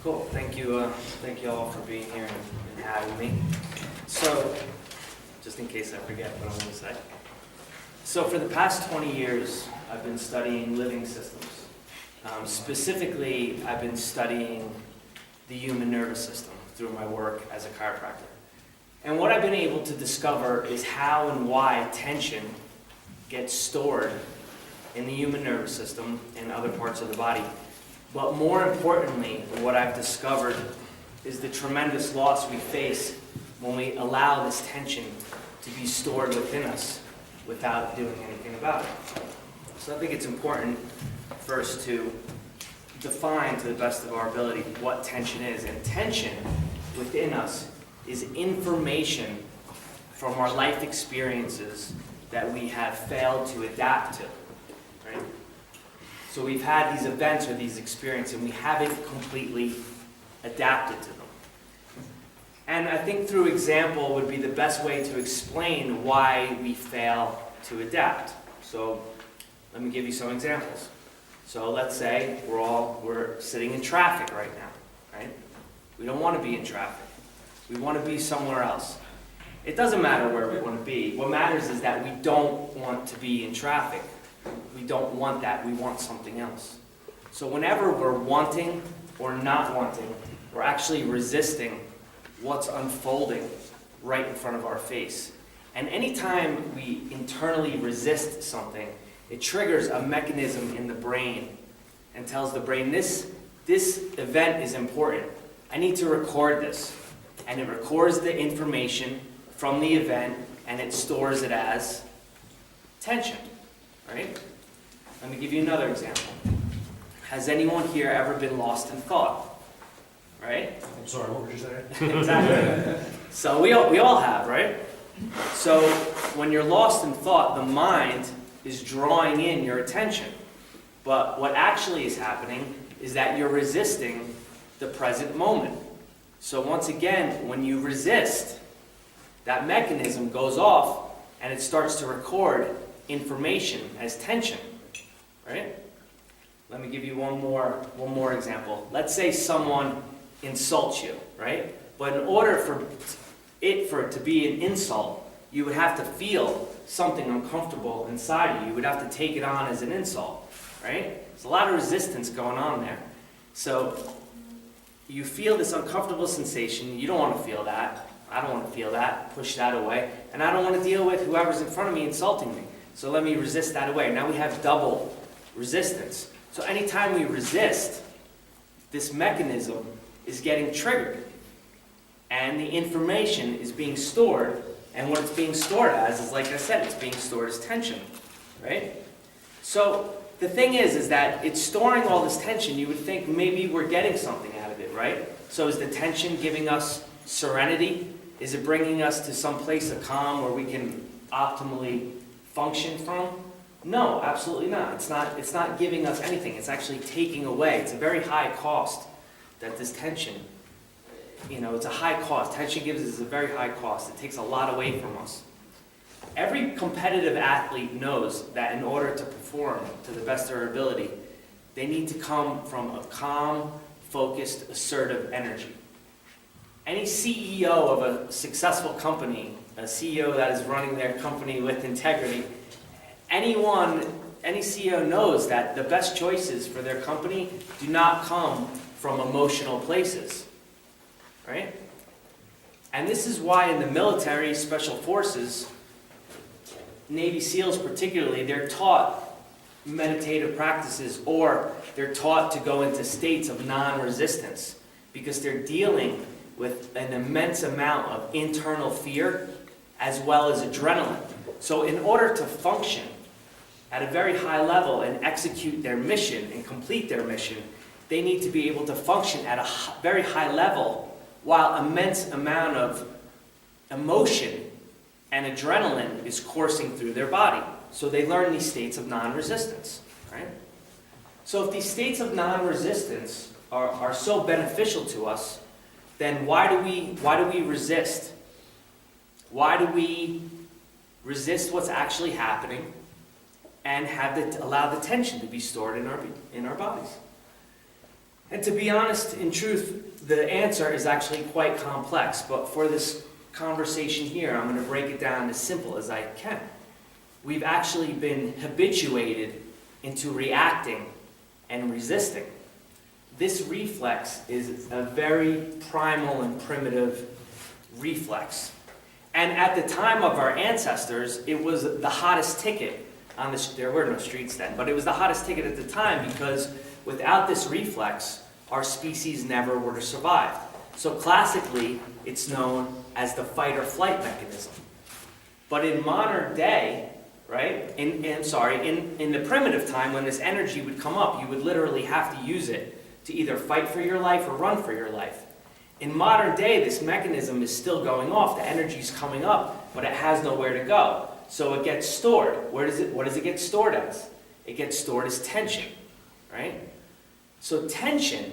Cool. Thank you all for being here and having me. So, just in case I forget what I'm going to say. So for the past 20 years, I've been studying living systems. Specifically, I've been studying the human nervous system through my work as a chiropractor. And what I've been able to discover is how and why tension gets stored in the human nervous system and other parts of the body. But more importantly, what I've discovered is the tremendous loss we face when we allow this tension to be stored within us without doing anything about it. So I think it's important first to define to the best of our ability what tension is. And tension within us is information from our life experiences that we have failed to adapt to, right? So we've had these events or these experiences and we haven't completely adapted to them. And I think through example would be the best way to explain why we fail to adapt. So let me give you some examples. So let's say we're sitting in traffic right now, right? We don't want to be in traffic. We want to be somewhere else. It doesn't matter where we want to be. What matters is that we don't want to be in traffic. We don't want that. We want something else. So whenever we're wanting or not wanting, we're actually resisting what's unfolding right in front of our face. And anytime we internally resist something, it triggers a mechanism in the brain and tells the brain, this event is important. I need to record this. And it records the information from the event and it stores it as tension, right? Let me give you another example. Has anyone here ever been lost in thought? Right? I'm sorry, what were you saying? Exactly. So we all have, right? So when you're lost in thought, the mind is drawing in your attention. But what actually is happening is that you're resisting the present moment. So once again, when you resist, that mechanism goes off and it starts to record information as tension, right? Let me give you one more example. Let's say someone insults you, right? But in order for it to be an insult, you would have to feel something uncomfortable inside of you. You would have to take it on as an insult, right? There's a lot of resistance going on there. So you feel this uncomfortable sensation. You don't want to feel that. I don't want to feel that. Push that away. And I don't want to deal with whoever's in front of me insulting me. So let me resist that away. Now we have double resistance. So anytime we resist, this mechanism is getting triggered. And the information is being stored. And what it's being stored as is, like I said, it's being stored as tension, right? So the thing is that it's storing all this tension. You would think maybe we're getting something out of it, right? So is the tension giving us serenity? Is it bringing us to some place of calm where we can optimally function from? No, absolutely not. It's not giving us anything. It's actually taking away. It's a very high cost that this tension, it's a high cost. Tension gives us a very high cost. It takes a lot away from us. Every competitive athlete knows that in order to perform to the best of their ability, they need to come from a calm, focused, assertive energy. Any CEO of a successful company, a CEO that is running their company with integrity, any CEO knows that the best choices for their company do not come from emotional places, right? And this is why in the military, special forces, Navy SEALs particularly, they're taught meditative practices or they're taught to go into states of non-resistance because they're dealing with an immense amount of internal fear as well as adrenaline. So in order to function at a very high level and execute their mission and complete their mission, they need to be able to function at a very high level while immense amount of emotion and adrenaline is coursing through their body. So they learn these states of non-resistance, right? So if these states of non-resistance are so beneficial to us, then why do we resist? Why do we resist what's actually happening and allow the tension to be stored in our bodies? And to be honest, in truth, the answer is actually quite complex, but for this conversation here, I'm going to break it down as simple as I can. We've actually been habituated into reacting and resisting. This reflex is a very primal and primitive reflex. And at the time of our ancestors, it was the hottest ticket on the, there were no streets then, but it was the hottest ticket at the time because without this reflex, our species never would have survived. So classically, it's known as the fight or flight mechanism. But in modern day, right, in the primitive time when this energy would come up, you would literally have to use it to either fight for your life or run for your life. In modern day, this mechanism is still going off. The energy's coming up, but it has nowhere to go. So it gets stored. What does it get stored as? It gets stored as tension, right? So tension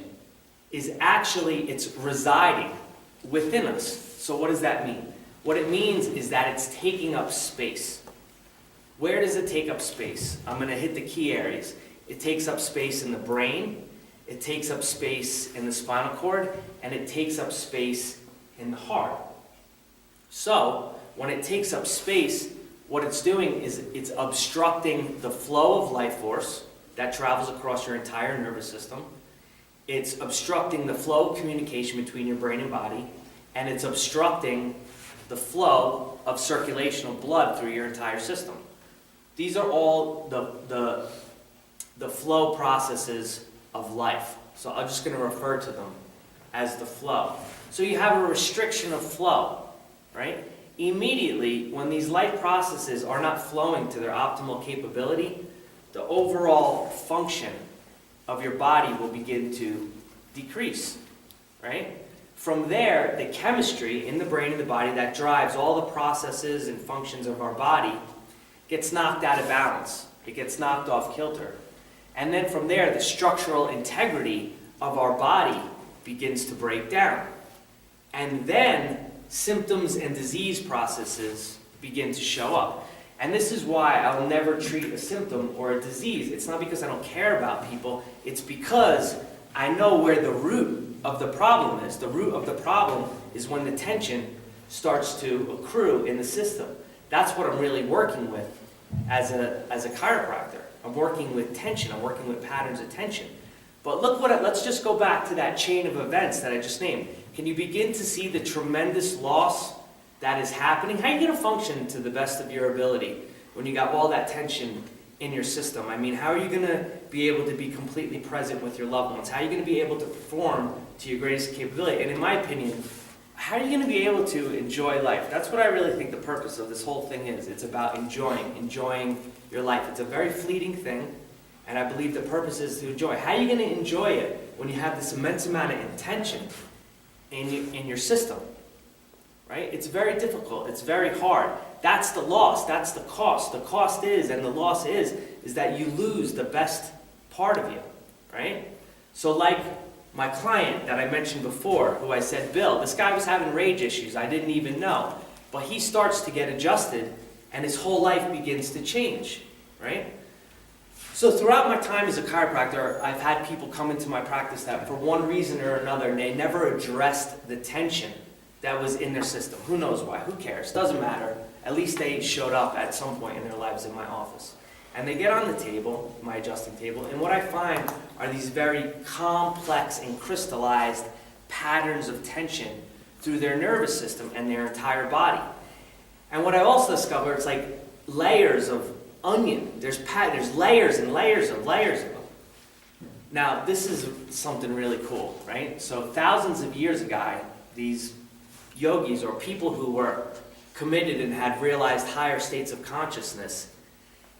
is actually, it's residing within us. So what does that mean? What it means is that it's taking up space. Where does it take up space? I'm going to hit the key areas. It takes up space in the brain, it takes up space in the spinal cord, and it takes up space in the heart. So, when it takes up space, what it's doing is it's obstructing the flow of life force that travels across your entire nervous system. It's obstructing the flow of communication between your brain and body, and it's obstructing the flow of circulation of blood through your entire system. These are all the flow processes of life. So I'm just going to refer to them as the flow. So you have a restriction of flow, right? Immediately, when these life processes are not flowing to their optimal capability, the overall function of your body will begin to decrease, right? From there, the chemistry in the brain and the body that drives all the processes and functions of our body gets knocked out of balance. It gets knocked off kilter. And then from there, the structural integrity of our body begins to break down. And then symptoms and disease processes begin to show up. And this is why I'll never treat a symptom or a disease. It's not because I don't care about people. It's because I know where the root of the problem is. The root of the problem is when the tension starts to accrue in the system. That's what I'm really working with as a chiropractor. I'm working with tension. I'm working with patterns of tension. But look let's just go back to that chain of events that I just named. Can you begin to see the tremendous loss that is happening? How are you going to function to the best of your ability when you got all that tension in your system? I mean, how are you going to be able to be completely present with your loved ones? How are you going to be able to perform to your greatest capability? And in my opinion, how are you going to be able to enjoy life? That's what I really think the purpose of this whole thing is. It's about enjoying your life. It's a very fleeting thing, and I believe the purpose is to enjoy. How are you going to enjoy it when you have this immense amount of intention in your system? Right? It's very difficult. It's very hard. That's the loss. That's the cost. The cost is, and the loss is that you lose the best part of you. Right? So like my client that I mentioned before, who I said, Bill, this guy was having rage issues. I didn't even know. But he starts to get adjusted, and his whole life begins to change. Right? So throughout my time as a chiropractor, I've had people come into my practice that for one reason or another, they never addressed the tension that was in their system. Who knows why? Who cares? Doesn't matter. At least they showed up at some point in their lives in my office. And they get on the table, my adjusting table, and what I find are these very complex and crystallized patterns of tension through their nervous system and their entire body. And what I also discovered, it's like layers of onion. There's layers and layers of them. Now, this is something really cool, right? So thousands of years ago, these yogis or people who were committed and had realized higher states of consciousness,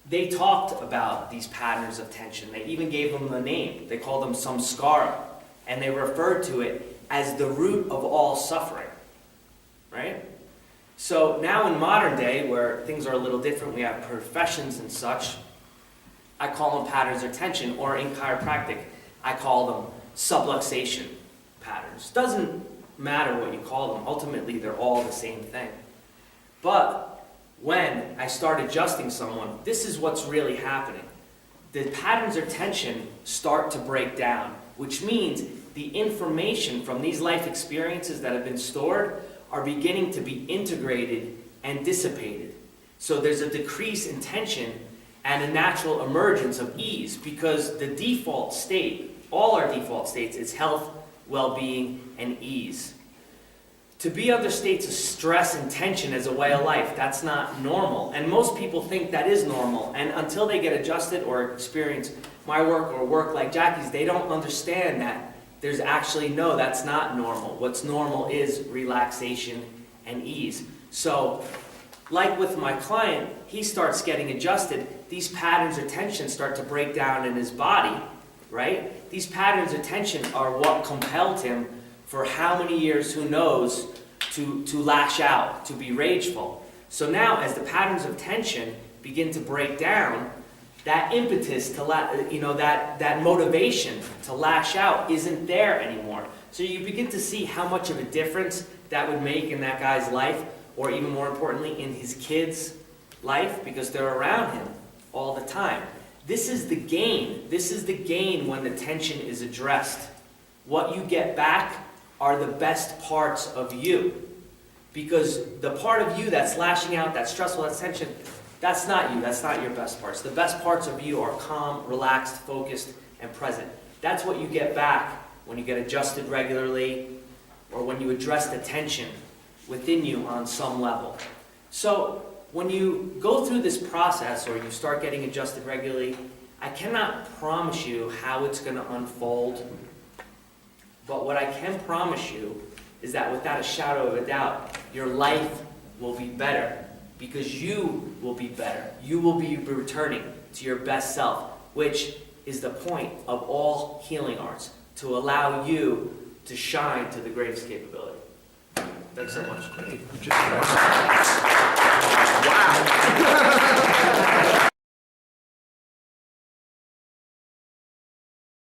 they talked about these patterns of tension. They even gave them a name. They called them samskara, and they referred to it as the root of all suffering, right? So now in modern day, where things are a little different, we have professions and such, I call them patterns of tension, or in chiropractic, I call them subluxation patterns. Doesn't matter what you call them. Ultimately, they're all the same thing. But when I start adjusting someone, this is what's really happening. the patterns of tension start to break down, which means the information from these life experiences that have been stored are beginning to be integrated and dissipated. So there's a decrease in tension and a natural emergence of ease, because the default state, all our default states, is health, well-being, and ease. To be under states of stress and tension as a way of life, that's not normal. And most people think that is normal. And until they get adjusted or experience my work or work like Jackie's, they don't understand that there's actually, no, that's not normal. What's normal is relaxation and ease. So, like with my client, he starts getting adjusted. These patterns of tension start to break down in his body, right? These patterns of tension are what compelled him for how many years, who knows, to lash out, to be rageful. So now, as the patterns of tension begin to break down, that impetus to that motivation to lash out isn't there anymore. So you begin to see how much of a difference that would make in that guy's life, or even more importantly, in his kids' life, because they're around him all the time. This is the gain. This is the gain when the tension is addressed. What you get back are the best parts of you. Because the part of you that's lashing out, that's stressful, that's tension, that's not you. That's not your best parts. The best parts of you are calm, relaxed, focused, and present. That's what you get back when you get adjusted regularly, or when you address the tension within you on some level. So when you go through this process, or you start getting adjusted regularly, I cannot promise you how it's going to unfold. But what I can promise you is that without a shadow of a doubt, your life will be better, because you will be better. You will be returning to your best self, which is the point of all healing arts, to allow you to shine to the greatest capability. Thanks so much. Wow.